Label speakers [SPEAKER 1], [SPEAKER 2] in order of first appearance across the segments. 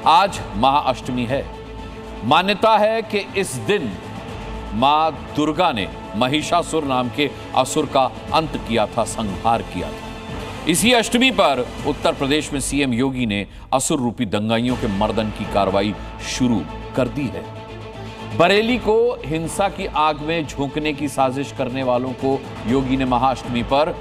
[SPEAKER 1] आज महाअष्टमी है। मान्यता है कि इस दिन मां दुर्गा ने महिषासुर नाम के असुर का अंत किया था, संहार किया था। इसी अष्टमी पर उत्तर प्रदेश में सीएम योगी ने असुर रूपी दंगाइयों के मर्दन की कार्रवाई शुरू कर दी है। बरेली को हिंसा की आग में झोंकने की साजिश करने वालों को योगी ने महाअष्टमी पर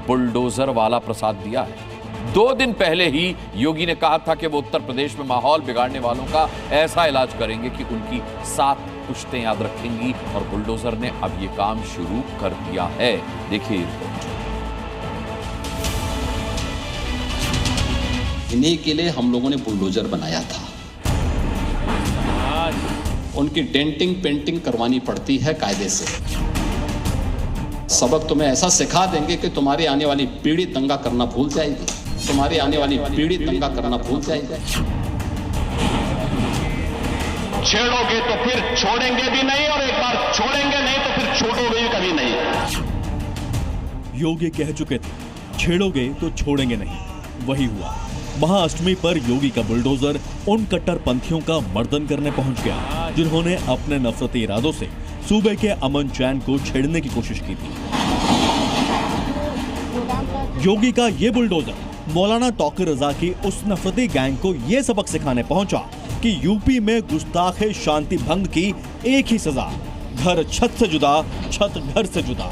[SPEAKER 1] बुलडोजर वाला प्रसाद दिया है। 2 दिन पहले ही योगी ने कहा था कि वो उत्तर प्रदेश में माहौल बिगाड़ने वालों का ऐसा इलाज करेंगे कि उनकी 7 पुश्तें याद रखेंगी, और बुलडोजर ने अब ये काम शुरू कर दिया है। देखिए रिपोर्ट।
[SPEAKER 2] इन्हीं के लिए हम लोगों ने बुलडोजर बनाया था। उनकी डेंटिंग पेंटिंग करवानी पड़ती है कायदे से। सबक तुम्हें ऐसा सिखा देंगे कि तुम्हारी आने वाली पीढ़ी दंगा करना भूल जाएगी। तुम्हारी आने वाली पीढ़ी दंगा करना भूल जाएगी।
[SPEAKER 3] छेड़ोगे तो फिर छोड़ेंगे भी नहीं, और एक बार छोड़ेंगे नहीं तो फिर छोड़ोगे भी कभी नहीं।
[SPEAKER 4] योगी कह चुके थे, छेड़ोगे तो छोड़ेंगे नहीं। वही हुआ। महाअष्टमी पर योगी का बुलडोजर उन कट्टरपंथियों का मर्दन करने पहुंच गया जिन्होंने अपने नफरती इरादों से सूबे के अमन चैन को छेड़ने की कोशिश की थी। योगी का ये बुलडोजर मौलाना तौकीर रजा की उस नफरती गैंग को ये सबक सिखाने पहुंचा कि यूपी में गुस्ताखे शांति भंग की एक ही सजा, घर छत से जुदा, छत घर से जुदा।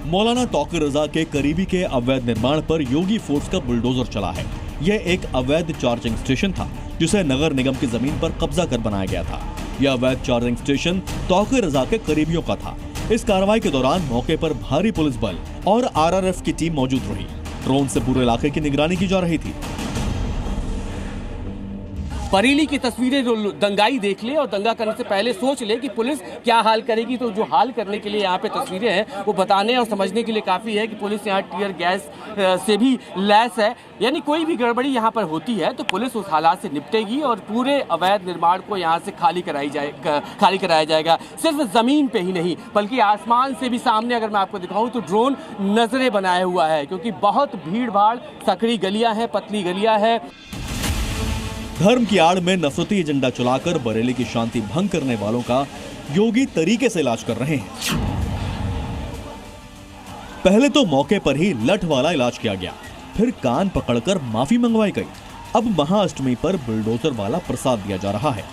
[SPEAKER 4] मौलाना तौकीर रजा के करीबी के अवैध निर्माण पर योगी फोर्स का बुलडोजर चला है। यह एक अवैध चार्जिंग स्टेशन था जिसे नगर निगम की जमीन पर कब्जा कर बनाया गया था। यह अवैध चार्जिंग स्टेशन तौकीर रजा के करीबियों का था। इस कार्रवाई के दौरान मौके पर भारी पुलिस बल और आरआरएफ की टीम मौजूद रही। ड्रोन से पूरे इलाके की निगरानी की जा रही थी।
[SPEAKER 5] बरेली की तस्वीरें जो दंगाई देख ले और दंगा करने से पहले सोच ले कि पुलिस क्या हाल करेगी, तो जो हाल करने के लिए यहाँ पे तस्वीरें हैं वो बताने और समझने के लिए काफ़ी है कि पुलिस यहाँ टीयर गैस से भी लैस है। यानी कोई भी गड़बड़ी यहाँ पर होती है तो पुलिस उस हालात से निपटेगी और पूरे अवैध निर्माण को यहाँ से खाली कराया जाएगा। सिर्फ ज़मीन पे ही नहीं बल्कि आसमान से भी सामने अगर मैं आपको दिखाऊँ तो ड्रोन नजरें बनाए हुआ है, क्योंकि बहुत भीड़ भाड़, सकड़ी गलियाँ हैं, पतली गलियाँ हैं।
[SPEAKER 4] धर्म की आड़ में नफरती एजेंडा चलाकर बरेली की शांति भंग करने वालों का योगी तरीके से इलाज कर रहे हैं। पहले तो मौके पर ही लठ वाला इलाज किया गया, फिर कान पकड़कर माफी मंगवाई गई। अब महाअष्टमी पर बुलडोजर वाला प्रसाद दिया जा रहा है।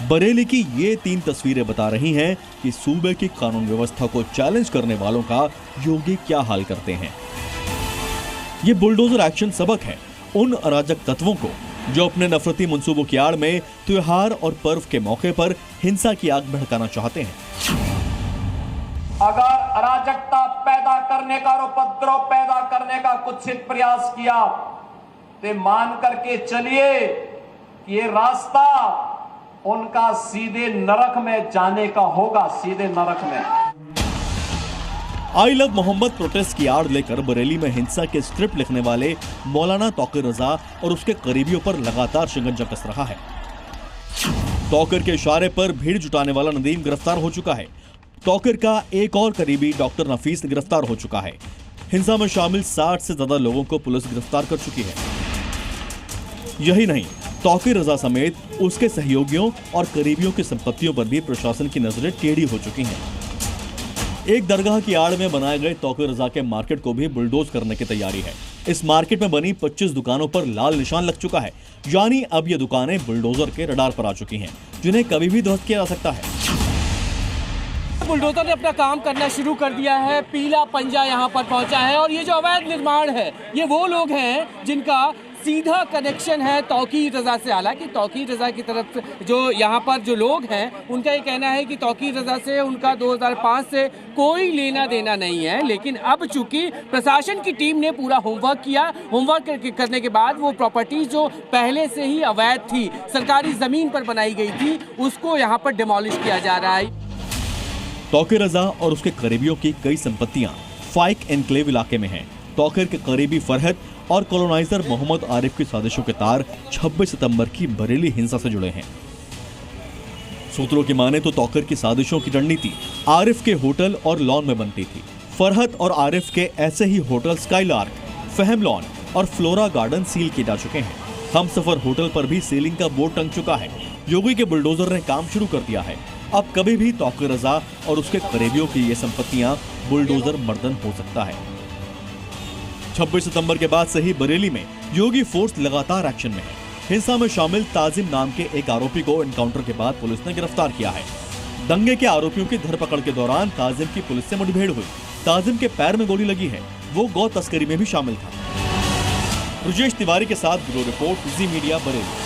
[SPEAKER 4] बरेली की ये 3 तस्वीरें बता रही हैं कि सूबे की कानून व्यवस्था को चैलेंज करने वालों का योगी क्या हाल करते हैं। ये बुलडोजर एक्शन सबक है उन अराजक तत्वों को जो अपने नफरती मंसूबों की आड़ में त्योहार और पर्व के मौके पर हिंसा की आग भड़काना चाहते हैं।
[SPEAKER 6] अगर अराजकता पैदा करने का और उपद्रव पैदा करने का कुत्सित प्रयास किया तो मान करके चलिए कि ये रास्ता उनका सीधे नरक में जाने का होगा, सीधे नरक में।
[SPEAKER 4] आई लव मोहम्मद प्रोटेस्ट की आड़ लेकर बरेली में हिंसा के स्क्रिप्ट लिखने वाले मौलाना तौकीर रजा और उसके करीबियों पर लगातार शिकंजा कस रहा है। तौकीर के इशारे पर भीड़ जुटाने वाला नदीम गिरफ्तार हो चुका है। तौकीर का एक और करीबी डॉक्टर नफीस गिरफ्तार हो चुका है। हिंसा में शामिल 60 से ज्यादा लोगों को पुलिस गिरफ्तार कर चुकी है। यही नहीं, तौकीर रजा समेत उसके सहयोगियों और करीबियों की संपत्तियों पर भी प्रशासन की नजरें टेढ़ी हो चुकी हैं। एक दरगाह की आड़ में बनाए गए तौकीर रजा के मार्केट को भी बुलडोज करने की तैयारी है। इस मार्केट में बनी 25 दुकानों पर लाल निशान लग चुका है, यानी अब ये दुकानें बुलडोजर के रडार पर आ चुकी हैं, जिन्हें कभी भी ध्वस्त किया जा सकता है।
[SPEAKER 5] बुलडोजर ने अपना काम करना शुरू कर दिया है। पीला पंजा यहाँ पर पहुंचा है और ये जो अवैध निर्माण है ये वो लोग हैं जिनका सीधा कनेक्शन है तौकीर रजा से। हालांकि तौकीर रजा की तरफ से जो यहाँ पर जो लोग हैं उनका ये कहना है कि तौकीर रजा से उनका 2005 से कोई लेना देना नहीं है, लेकिन अब चूंकि प्रशासन की टीम ने पूरा होमवर्क किया, होमवर्क करने के बाद वो प्रॉपर्टी जो पहले से ही अवैध थी, सरकारी जमीन पर बनाई गई थी, उसको यहाँ पर डिमोलिश किया जा रहा है।
[SPEAKER 4] तौकीर रजा और उसके करीबियों की कई संपत्तियां फाइक एनक्लेव इलाके में हैं। तौकीर के करीबी फरहत और कॉलोनाइजर मोहम्मद आरिफ की साजिशों के तार 26 सितंबर की बरेली हिंसा से जुड़े हैं। सूत्रों की माने तो तौकीर की साजिशों की रणनीति आरिफ के होटल और लॉन में बनती थी। फरहत और आरिफ के ऐसे ही होटल स्काईलार्क, फहम लॉन, और फ्लोरा गार्डन सील किए जा चुके हैं। हमसफर होटल पर भी सीलिंग का बोर्ड टंग चुका है। योगी के बुलडोजर ने काम शुरू कर दिया है। अब कभी भी तौकीर रजा और उसके करीबियों की ये संपत्तियां बुलडोजर मर्दन हो सकता है। 26 सितंबर के बाद से ही बरेली में योगी फोर्स लगातार एक्शन में है। हिंसा में शामिल ताजिम नाम के एक आरोपी को एनकाउंटर के बाद पुलिस ने गिरफ्तार किया है। दंगे के आरोपियों की धरपकड़ के दौरान ताजिम की पुलिस से मुठभेड़ हुई। ताजिम के पैर में गोली लगी है। वो गौ तस्करी में भी शामिल था। ब्रजेश तिवारी के साथ ब्यूरो रिपोर्ट, जी मीडिया, बरेली।